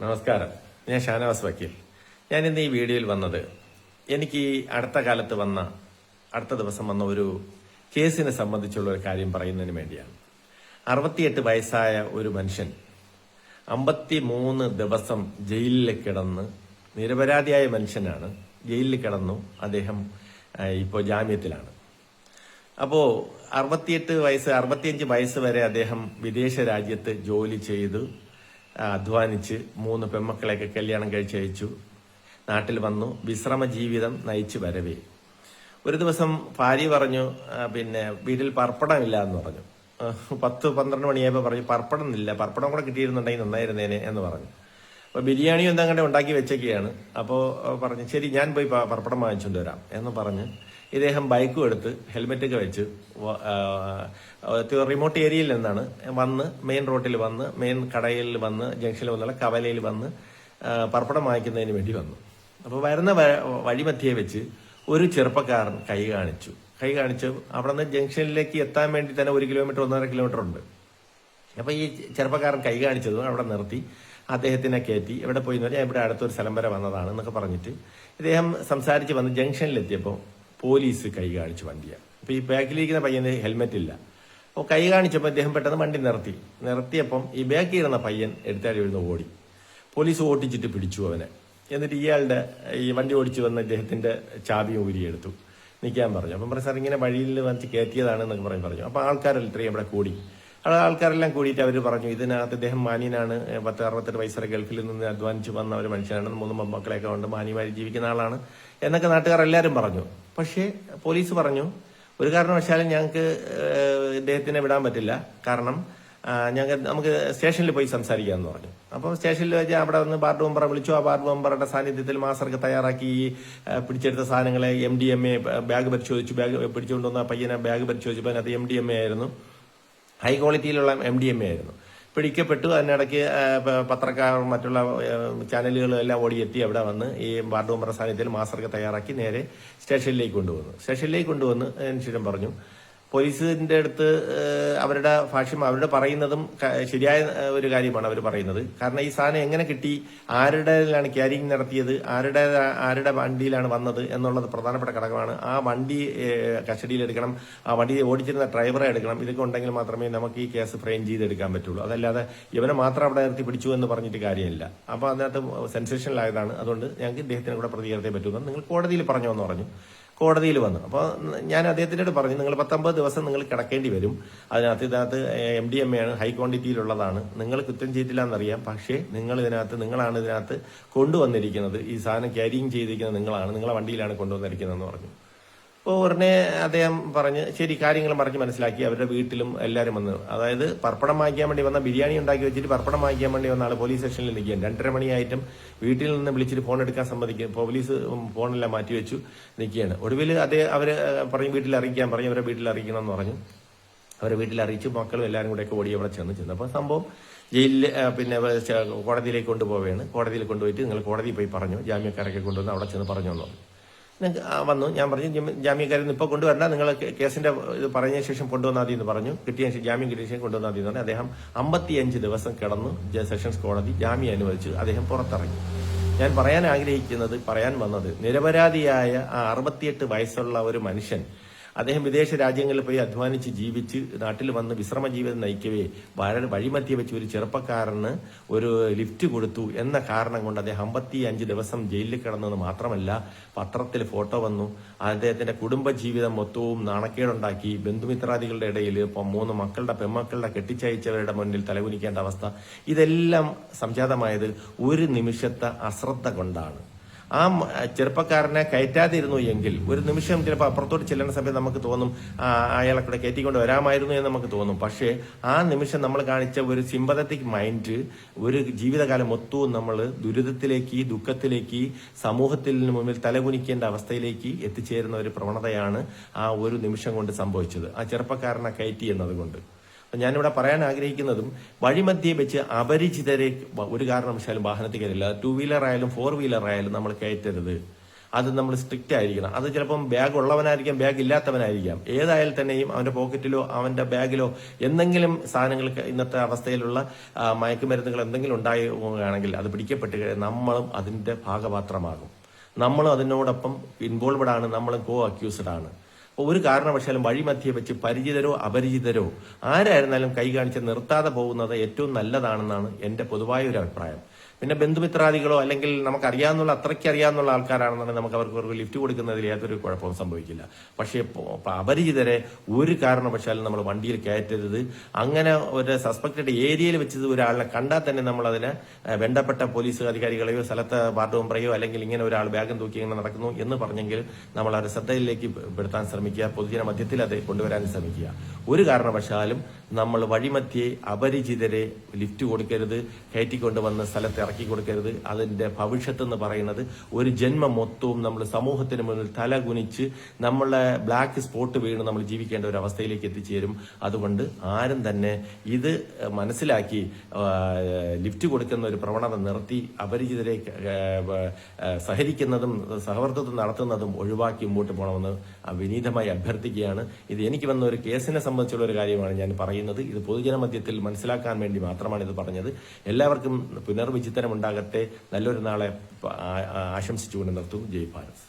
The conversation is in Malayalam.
നമസ്കാരം. ഞാൻ ഷാനവാസ് വക്കീൽ. ഞാൻ ഇന്ന് ഈ വീഡിയോയിൽ വന്നത് എനിക്ക് ഈ അടുത്ത ദിവസം വന്ന ഒരു കേസിനെ സംബന്ധിച്ചുള്ള ഒരു കാര്യം പറയുന്നതിന് വേണ്ടിയാണ്. 68 വയസ്സായ ഒരു മനുഷ്യൻ 53 ദിവസം ജയിലിൽ കിടന്ന്, നിരപരാധിയായ മനുഷ്യനാണ്, ജയിലിൽ കിടന്നു. അദ്ദേഹം ഇപ്പോൾ ജാമ്യത്തിലാണ്. അപ്പോ 65 വയസ്സ് വരെ അദ്ദേഹം വിദേശ രാജ്യത്ത് ജോലി ചെയ്തു, അധ്വാനിച്ച് 3 പെൺമക്കളെയൊക്കെ കല്യാണം കഴിച്ചയച്ചു, നാട്ടിൽ വന്നു, വിശ്രമ ജീവിതം നയിച്ചു വരവേ ഒരു ദിവസം ഭാര്യ പറഞ്ഞു, പിന്നെ വീട്ടിൽ പർപ്പടമില്ല എന്ന് പറഞ്ഞു. 10-12 മണിയായപ്പോൾ പറഞ്ഞു പർപ്പടം കൂടെ കിട്ടിയിരുന്നുണ്ടെങ്കിൽ നന്നായിരുന്നേനെ എന്ന് പറഞ്ഞു. അപ്പൊ ബിരിയാണിയും എന്താ കണ്ടേ ഉണ്ടാക്കി വെച്ചൊക്കെയാണ്. അപ്പോൾ പറഞ്ഞു ശരി ഞാൻ പോയി പർപ്പടം വാങ്ങിച്ചുകൊണ്ട് വരാം എന്ന് പറഞ്ഞ് ഇദ്ദേഹം ബൈക്കും എടുത്ത് ഹെൽമെറ്റൊക്കെ വെച്ച് റിമോട്ട് ഏരിയയിൽ നിന്നാണ് വന്ന് മെയിൻ റോഡിൽ വന്ന്, മെയിൻ കടയിൽ വന്ന്, ജംഗ്ഷനിൽ വന്നുള്ള കവലയിൽ വന്ന് പർപ്പടം വാങ്ങിക്കുന്നതിന് വേണ്ടി വന്നു. അപ്പോൾ വരുന്ന വഴിമധ്യേ വെച്ച് ഒരു ചെറുപ്പക്കാരൻ കൈ കാണിച്ചു. അവിടെ നിന്ന് ജംഗ്ഷനിലേക്ക് എത്താൻ വേണ്ടി തന്നെ 1 കിലോമീറ്റർ 1.5 കിലോമീറ്റർ ഉണ്ട്. അപ്പൊ ഈ ചെറുപ്പക്കാരൻ കൈ കാണിച്ചതും അവിടെ നിർത്തി അദ്ദേഹത്തിനെ കയറ്റി. എവിടെ പോയി എന്ന് പറഞ്ഞാൽ ഇവിടെ അടുത്തൊരു സ്ഥലം വരെ വന്നതാണ് എന്നൊക്കെ പറഞ്ഞിട്ട് ഇദ്ദേഹം സംസാരിച്ച് വന്ന് ജംഗ്ഷനിലെത്തിയപ്പോൾ പോലീസ് കൈ കാണിച്ചു വണ്ടിയാണ്. അപ്പൊ ഈ ബാക്കിലിരിക്കുന്ന പയ്യന് ഹെൽമെറ്റ് ഇല്ല. അപ്പോൾ കൈ കാണിച്ചപ്പോൾ അദ്ദേഹം പെട്ടെന്ന് വണ്ടി നിർത്തിയപ്പം ഈ ബാക്കിൽ ഇരുന്ന പയ്യൻ എടുത്താടി എഴുന്ന ഓടി. പോലീസ് ഓട്ടിച്ചിട്ട് പിടിച്ചു അവനെ. എന്നിട്ട് ഇയാളുടെ ഈ വണ്ടി ഓടിച്ചു വന്ന ഇദ്ദേഹത്തിന്റെ ചാബിയും ഊരിയെടുത്തു. നിൽക്കാൻ പറഞ്ഞു. അപ്പം പറഞ്ഞു സാർ ഇങ്ങനെ വഴിയിൽ വന്നിട്ട് കയറ്റിയതാണ് എന്നൊക്കെ പറഞ്ഞു. അപ്പൊ ആൾക്കാരെല്ലാം ഇത്രയും ഇവിടെ കൂടി. ആൾക്കാരെല്ലാം കൂടിയിട്ട് അവർ പറഞ്ഞു ഇതിനകത്ത് ഇദ്ദേഹം മാന്യനാണ്, 68 വയസ്സുവരെ ഗൾഫിൽ നിന്ന് അധ്വാനിച്ച് വന്ന ഒരു മനുഷ്യനാണ്, 3 മക്കളെയൊക്കെ കൊണ്ട് മാന്യമായി ജീവിക്കുന്ന ആളാണ് എന്നൊക്കെ നാട്ടുകാർ എല്ലാവരും പറഞ്ഞു. പക്ഷേ പോലീസ് പറഞ്ഞു ഒരു കാരണവശാലും ഞങ്ങൾക്ക് ഇദ്ദേഹത്തിനെ വിടാൻ പറ്റില്ല, കാരണം നമുക്ക് സ്റ്റേഷനിൽ പോയി സംസാരിക്കാമെന്ന് പറഞ്ഞു. അപ്പോൾ സ്റ്റേഷനിൽ വെച്ച് അവിടെ വന്ന് വാർഡ് മെമ്പറെ വിളിച്ചു. ആ വാർഡ് മെമ്പറുടെ സാന്നിധ്യത്തിൽ മാസ്റ്റർക്ക് തയ്യാറാക്കി പിടിച്ചെടുത്ത സാധനങ്ങളെ MDMA ബാഗ് പരിശോധിച്ചു. ബാഗ് പിടിച്ചുകൊണ്ടുവന്ന പയ്യനെ ബാഗ് പരിശോധിച്ചപ്പോൾ അതിനകത്ത് MDMA ആയിരുന്നു, ഹൈ ക്വാളിറ്റിയിലുള്ള MDMA ആയിരുന്നു. പിടിക്കപ്പെട്ടു. അതിനിടയ്ക്ക് പത്രക്കാർ മറ്റുള്ള ചാനലുകളും എല്ലാം ഓടിയെത്തി അവിടെ വന്ന് ഈ വാർഡ് മെമ്പറുടെ സാന്നിധ്യത്തിൽ മാസ്റ്റർക്ക് തയ്യാറാക്കി നേരെ സ്റ്റേഷനിലേക്ക് കൊണ്ടുവന്ന് ശേഷം പറഞ്ഞു പോലീസിന്റെ അടുത്ത് അവരുടെ ഭാഷ്യം അവരുടെ പറയുന്നതും ശരിയായ ഒരു കാര്യമാണ് അവർ പറയുന്നത്. കാരണം ഈ സാധനം എങ്ങനെ കിട്ടി, ആരുടെയിലാണ് ക്യാരിങ് നടത്തിയത്, ആരുടെ വണ്ടിയിലാണ് വന്നത് എന്നുള്ളത് പ്രധാനപ്പെട്ട ഘടകമാണ്. ആ വണ്ടി കസ്റ്റഡിയിലെടുക്കണം, ആ വണ്ടി ഓടിച്ചിരുന്ന ഡ്രൈവറെ എടുക്കണം. ഇതൊക്കെ ഉണ്ടെങ്കിൽ മാത്രമേ നമുക്ക് ഈ കേസ് ഫ്രെയിം ചെയ്തെടുക്കാൻ പറ്റുള്ളൂ. അതല്ലാതെ ഇവനെ മാത്രം അവിടെ നിർത്തി പിടിച്ചു എന്ന് പറഞ്ഞിട്ട് കാര്യമില്ല. അപ്പൊ അതിനകത്ത് സെൻസേഷനിലായതാണ്. അതുകൊണ്ട് ഞങ്ങൾക്ക് ഇദ്ദേഹത്തിന് കൂടെ പ്രതികരണത്തെ പറ്റുമെന്ന് നിങ്ങൾ കോടതിയിൽ പറഞ്ഞോ എന്ന് പറഞ്ഞു. കോടതിയിൽ വന്നു. അപ്പോൾ ഞാൻ അദ്ദേഹത്തിനോട് പറഞ്ഞു നിങ്ങൾ 19 ദിവസം നിങ്ങൾ കിടക്കേണ്ടി വരും. ഇതിനകത്ത് MDMA ആണ്, ഹൈ ക്വാണ്ടിറ്റിയിലുള്ളതാണ്. നിങ്ങൾ കുറ്റം ചെയ്തില്ല എന്നറിയാം, പക്ഷേ നിങ്ങളാണ് ഇതിനകത്ത് കൊണ്ടുവന്നിരിക്കുന്നത്. ഈ സാധനം ക്യാരിങ് ചെയ്തിരിക്കുന്നത് നിങ്ങളാണ്, നിങ്ങളെ വണ്ടിയിലാണ് കൊണ്ടുവന്നിരിക്കുന്നതെന്ന് പറഞ്ഞു. അപ്പോൾ ഉടനെ അദ്ദേഹം പറഞ്ഞ് ശരി കാര്യങ്ങൾ പറഞ്ഞ് മനസ്സിലാക്കി. അവരുടെ വീട്ടിലും എല്ലാവരും വന്നു. അതായത് പർപ്പടം വാങ്ങിക്കാൻ വേണ്ടി വന്ന, ബിരിയാണി ഉണ്ടാക്കി വെച്ചിട്ട് പർപ്പടം വാങ്ങിക്കാൻ വേണ്ടി വന്ന ആൾ പോലീസ് സ്റ്റേഷനിൽ നിൽക്കുകയാണ്. 2:30 മണിയായിട്ടും വീട്ടിൽ നിന്ന് വിളിച്ചിട്ട് ഫോൺ എടുക്കാൻ സമ്മതിക്കും. പോലീസ് ഫോണെല്ലാം മാറ്റിവെച്ചു നിൽക്കുകയാണ്. ഒടുവിൽ അവര് പറഞ്ഞു വീട്ടിൽ അറിയിക്കാൻ പറഞ്ഞു. അവരെ വീട്ടിൽ അറിയിക്കണമെന്ന് പറഞ്ഞു. അവരെ വീട്ടിൽ അറിയിച്ചു. മക്കളും എല്ലാവരും കൂടെയൊക്കെ ഓടി അവിടെ ചെന്നു. അപ്പോൾ സംഭവം ജയിലിൽ കോടതിയിലേക്ക് കൊണ്ടുപോവുകയാണ്. കോടതിയിൽ കൊണ്ടുപോയിട്ട് നിങ്ങൾ കോടതിയിൽ പോയി പറഞ്ഞു, ജാമ്യക്കാരൊക്കെ കൊണ്ടുവന്ന് അവിടെ ചെന്ന് പറഞ്ഞു വന്നു. ഞാൻ പറഞ്ഞു ജാമ്യക്കാരൻ ഇപ്പോൾ കൊണ്ടുവരണ്ട, നിങ്ങൾ കേസിന്റെ ഇത് പറഞ്ഞ ശേഷം കൊണ്ടുവന്നാൽ മതി എന്ന് പറഞ്ഞു. ജാമ്യം കിട്ടിയ ശേഷം കൊണ്ടുവന്നാൽ മതി എന്ന് പറഞ്ഞു. അദ്ദേഹം 55 ദിവസം കിടന്നു. സെഷൻസ് കോടതി ജാമ്യം അനുവദിച്ചു. അദ്ദേഹം പുറത്തിറങ്ങി. ഞാൻ പറയാൻ വന്നത് നിരപരാധിയായ ആ 68 വയസ്സുള്ള ഒരു മനുഷ്യൻ, അദ്ദേഹം വിദേശ രാജ്യങ്ങളിൽ പോയി അധ്വാനിച്ച് ജീവിച്ച് നാട്ടിൽ വന്ന് വിശ്രമ ജീവിതം നയിക്കവേ വഴിമധ്യ വെച്ച് ഒരു ചെറുപ്പക്കാരന് ഒരു ലിഫ്റ്റ് കൊടുത്തു എന്ന കാരണം കൊണ്ട് അദ്ദേഹം 55 ദിവസം ജയിലിൽ കിടന്നത് മാത്രമല്ല, പത്രത്തിൽ ഫോട്ടോ വന്നു. അദ്ദേഹത്തിന്റെ കുടുംബജീവിതം മൊത്തവും നാണക്കേടുണ്ടാക്കി. ബന്ധുമിത്രാദികളുടെ ഇടയിൽ 3 പെൺമക്കളുടെ കെട്ടിച്ചയച്ചവരുടെ മുന്നിൽ തലകുനിക്കേണ്ട അവസ്ഥ. ഇതെല്ലാം സംജാതമായത് ഒരു നിമിഷത്തെ അശ്രദ്ധ കൊണ്ടാണ്. ആ ചെറുപ്പക്കാരനെ കയറ്റാതിരുന്നു എങ്കിൽ ഒരു നിമിഷം ചിലപ്പോൾ അപ്പുറത്തോട്ട് ചെല്ലുന്ന സമയത്ത് നമുക്ക് തോന്നും അയാളെ കൂടെ കയറ്റിക്കൊണ്ട് വരാമായിരുന്നു എന്ന് നമുക്ക് തോന്നും. പക്ഷേ ആ നിമിഷം നമ്മൾ കാണിച്ച ഒരു സിമ്പതറ്റിക് മൈൻഡ് ഒരു ജീവിതകാലം മൊത്തവും നമ്മൾ ദുരിതത്തിലേക്ക്, ദുഃഖത്തിലേക്ക്, സമൂഹത്തിന് മുന്നിൽ തലകുനിക്കേണ്ട അവസ്ഥയിലേക്ക് എത്തിച്ചേരുന്ന ഒരു പ്രവണതയാണ് ആ ഒരു നിമിഷം കൊണ്ട് സംഭവിച്ചത്, ആ ചെറുപ്പക്കാരനെ കയറ്റി എന്നതുകൊണ്ട്. ഞാനിവിടെ പറയാൻ ആഗ്രഹിക്കുന്നതും വഴിമധ്യേ വെച്ച് അപരിചിതരെ ഒരു കാരണവശാലും വാഹനത്തിൽ കയറില്ല. 2 വീലർ ആയാലും 4 വീലർ ആയാലും നമ്മൾ കയറ്റരുത്. അത് നമ്മൾ സ്ട്രിക്റ്റ് ആയിരിക്കണം. അത് ചിലപ്പം ബാഗ് ഉള്ളവനായിരിക്കാം, ബാഗ് ഇല്ലാത്തവനായിരിക്കാം. ഏതായാലും തന്നെയും അവന്റെ പോക്കറ്റിലോ അവന്റെ ബാഗിലോ എന്തെങ്കിലും സാധനങ്ങൾ, ഇന്നത്തെ അവസ്ഥയിലുള്ള മയക്കുമരുന്നുകൾ എന്തെങ്കിലും ഉണ്ടാവുകയാണെങ്കിൽ അത് പിടിക്കപ്പെട്ട് നമ്മളും അതിന്റെ ഭാഗപാത്രമാകും. നമ്മളും അതിനോടൊപ്പം ഇൻവോൾവഡ് ആണ്, നമ്മളും കോ അക്യൂസ്ഡ് ആണ്. ഒരു കാരണവശാലും വഴിമധ്യേ വെച്ച് പരിചിതരോ അപരിചിതരോ ആരായിരുന്നാലും കൈ കാണിച്ച് നിർത്താതെ പോകുന്നത് ഏറ്റവും നല്ലതാണെന്നാണ് എന്റെ പൊതുവായ ഒരു അഭിപ്രായം. പിന്നെ ബന്ധുമിത്രാദികളോ അല്ലെങ്കിൽ നമുക്കറിയാവുന്ന അത്രയ്ക്ക് അറിയാവുന്ന ആൾക്കാരാണെന്നുണ്ടെങ്കിൽ നമുക്ക് അവർക്ക് ലിഫ്റ്റ് കൊടുക്കുന്നതിൽ യാതൊരു കുഴപ്പവും സംഭവിക്കില്ല. പക്ഷേ അപരിചിതരെ ഒരു കാരണവശാലും നമ്മൾ വണ്ടിയിൽ കയറ്റരുത്. അങ്ങനെ ഒരു സസ്പെക്റ്റഡ് ഏരിയയിൽ വെച്ചത് ഒരാളിനെ കണ്ടാൽ തന്നെ നമ്മൾ അതിനെ ബന്ധപ്പെട്ട പോലീസ് അധികാരികളെയോ സ്ഥലത്തെ വാർഡ് മെമ്പറെയോ അല്ലെങ്കിൽ ഇങ്ങനെ ഒരാൾ ബാഗും തൂക്കി ഇങ്ങനെ നടക്കുന്നു എന്ന് പറഞ്ഞെങ്കിൽ നമ്മൾ അവരുടെ ശ്രദ്ധയിലേക്ക് പെടുത്താൻ ശ്രമിക്കുക, പൊതുജന മധ്യത്തിൽ അത് കൊണ്ടുവരാൻ ശ്രമിക്കുക. ഒരു കാരണവശാലും നമ്മൾ വഴിമധ്യേ അപരിചിതരെ ലിഫ്റ്റ് കൊടുക്കരുത്, കയറ്റിക്കൊണ്ടുവന്ന് സ്ഥലത്ത് ഇറക്കി കൊടുക്കരുത്. അതിന്റെ ഭവിഷ്യത്ത് എന്ന് പറയുന്നത് ഒരു ജന്മം മൊത്തവും നമ്മൾ സമൂഹത്തിന് മുന്നിൽ തല കുനിച്ച് നമ്മളെ ബ്ലാക്ക് സ്പോട്ട് വീണ് നമ്മൾ ജീവിക്കേണ്ട ഒരു അവസ്ഥയിലേക്ക് എത്തിച്ചേരും. അതുകൊണ്ട് ആരും തന്നെ ഇത് മനസ്സിലാക്കി ലിഫ്റ്റ് കൊടുക്കുന്ന ഒരു പ്രവണത നിർത്തി അപരിചിതരെ സഹകരിക്കുന്നതും സഹവർത്തിത്വം നടത്തുന്നതും ഒഴിവാക്കി മുമ്പോട്ട് പോകണമെന്ന് വിനീതമായി അഭ്യർത്ഥിക്കുകയാണ്. ഇത് എനിക്ക് വന്ന ഒരു കേസിനെ സംബന്ധിച്ചുള്ള ഒരു കാര്യമാണ് ഞാൻ പറയുന്നത്. ഇത് പൊതുജന മധ്യത്തിൽ മനസ്സിലാക്കാൻ വേണ്ടി മാത്രമാണ് ഇത് പറഞ്ഞത്. എല്ലാവർക്കും പുനർവിചിന്തനം ഉണ്ടാകട്ടെ. നല്ലൊരു നാളെ ആശംസിച്ചുകൊണ്ട് നിർത്തുന്നു. ജയ് ഭാരത്.